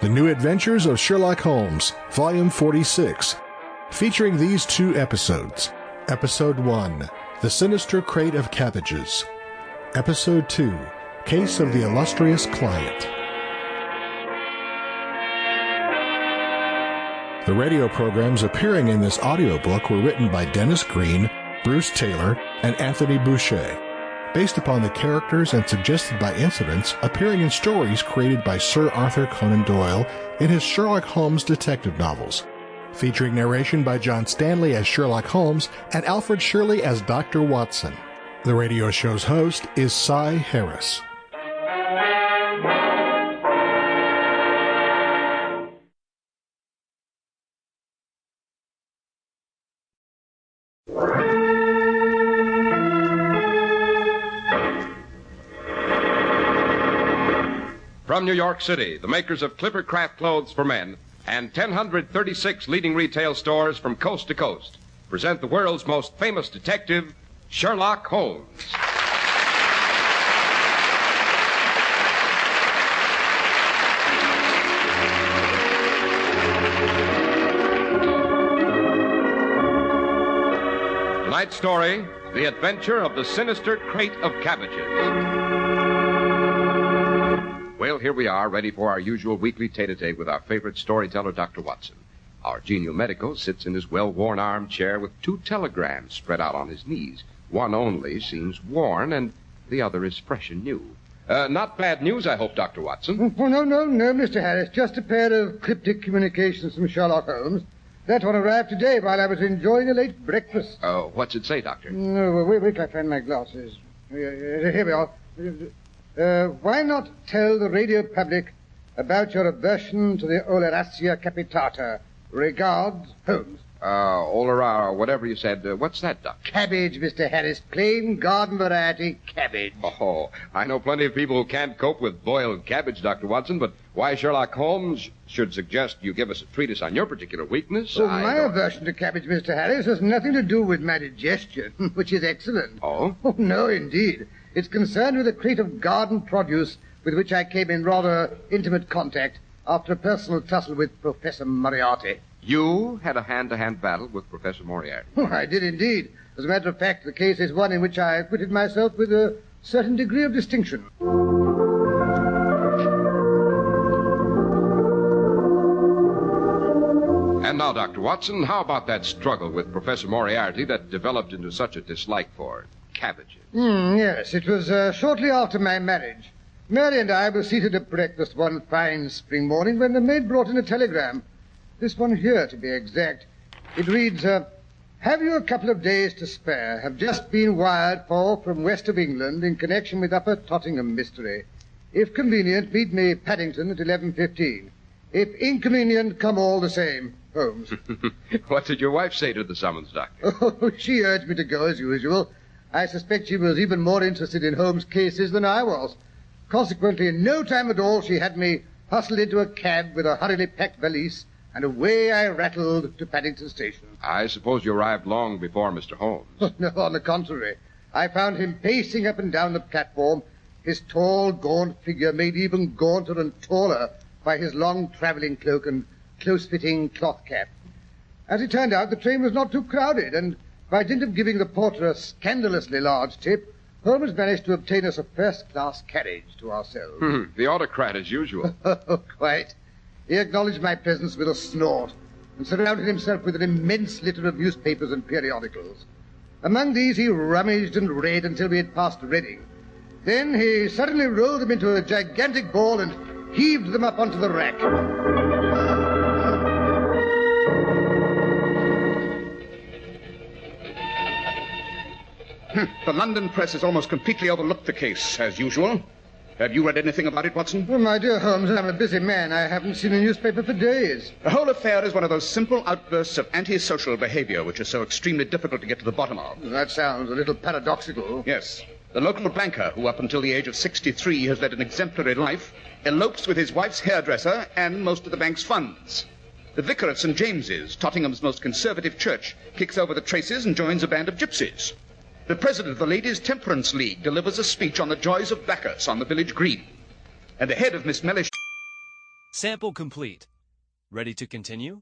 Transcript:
The New Adventures of Sherlock Holmes, Volume 46, featuring these 2 episodes. Episode 1, The Sinister Crate of Cabbages. Episode 2, Case of the Illustrious Client. The radio programs appearing in this audiobook were written by Dennis Green, Bruce Taylor, and Anthony Bouche, based upon the characters and suggested by incidents appearing in stories created by Sir Arthur Conan Doyle in his Sherlock Holmes detective novels, featuring narration by John Stanley as Sherlock Holmes and Alfred Shirley as Dr. Watson. The radio show's host is Cy Harris. From New York City, the makers of Clipper Craft Clothes for Men and 1,036 leading retail stores from coast to coast present the world's most famous detective, Sherlock Holmes. Tonight's story, The Adventure of the Sinister Crate of Cabbages. Well, here we are, ready for our usual weekly tete-a-tete with our favorite storyteller, Dr. Watson. Our genial medico sits in his well-worn armchair with 2 telegrams spread out on his knees. One only seems worn, and the other is fresh and new. Not bad news, I hope, Dr. Watson. Oh, no, Mr. Harris. Just a pair of cryptic communications from Sherlock Holmes. That one arrived today while I was enjoying a late breakfast. Oh, what's it say, Doctor? No, wait till I find my glasses. Here we are. Why not tell the radio public about your aversion to the Oleracea capitata? Regards, Holmes. Olerara, whatever you said. What's that, Doctor? Cabbage, Mr. Harris. Plain garden variety cabbage. Oh, I know plenty of people who can't cope with boiled cabbage, Dr. Watson, but why Sherlock Holmes should suggest you give us a treatise on your particular weakness, my aversion to cabbage, Mr. Harris, has nothing to do with my digestion, which is excellent. Oh? Oh, no, indeed. It's concerned with a crate of garden produce with which I came in rather intimate contact after a personal tussle with Professor Moriarty. You had a hand-to-hand battle with Professor Moriarty? Oh, I did indeed. As a matter of fact, the case is one in which I acquitted myself with a certain degree of distinction. And now, Dr. Watson, how about that struggle with Professor Moriarty that developed into such a dislike for cabbages? Yes, it was shortly after my marriage. Mary and I were seated at breakfast one fine spring morning when the maid brought in a telegram. This one here, to be exact. It reads, have you a couple of days to spare? Have just been wired for from west of England in connection with Upper Tottenham mystery. If convenient, meet me Paddington at 11:15. If inconvenient, come all the same. Holmes. What did your wife say to the summons, Doctor? Oh, she urged me to go as usual. I suspect she was even more interested in Holmes' cases than I was. Consequently, in no time at all, she had me hustled into a cab with a hurriedly packed valise, and away I rattled to Paddington Station. I suppose you arrived long before Mr. Holmes. No, on the contrary. I found him pacing up and down the platform, his tall, gaunt figure made even gaunter and taller by his long travelling cloak and close-fitting cloth cap. As it turned out, the train was not too crowded, and by dint of giving the porter a scandalously large tip, Holmes managed to obtain us a first-class carriage to ourselves. The autocrat as usual. Oh, quite. He acknowledged my presence with a snort and surrounded himself with an immense litter of newspapers and periodicals. Among these he rummaged and read until we had passed Reading. Then he suddenly rolled them into a gigantic ball and heaved them up onto the rack. The London press has almost completely overlooked the case, as usual. Have you read anything about it, Watson? Oh, my dear Holmes, I'm a busy man. I haven't seen a newspaper for days. The whole affair is one of those simple outbursts of antisocial behavior which is so extremely difficult to get to the bottom of. That sounds a little paradoxical. Yes. The local banker, who up until the age of 63 has led an exemplary life, elopes with his wife's hairdresser and most of the bank's funds. The vicar of St. James's, Tottingham's most conservative church, kicks over the traces and joins a band of gypsies. The president of the Ladies' Temperance League delivers a speech on the joys of Bacchus on the village green. And the head of Miss Mellish Sample complete. Ready to continue?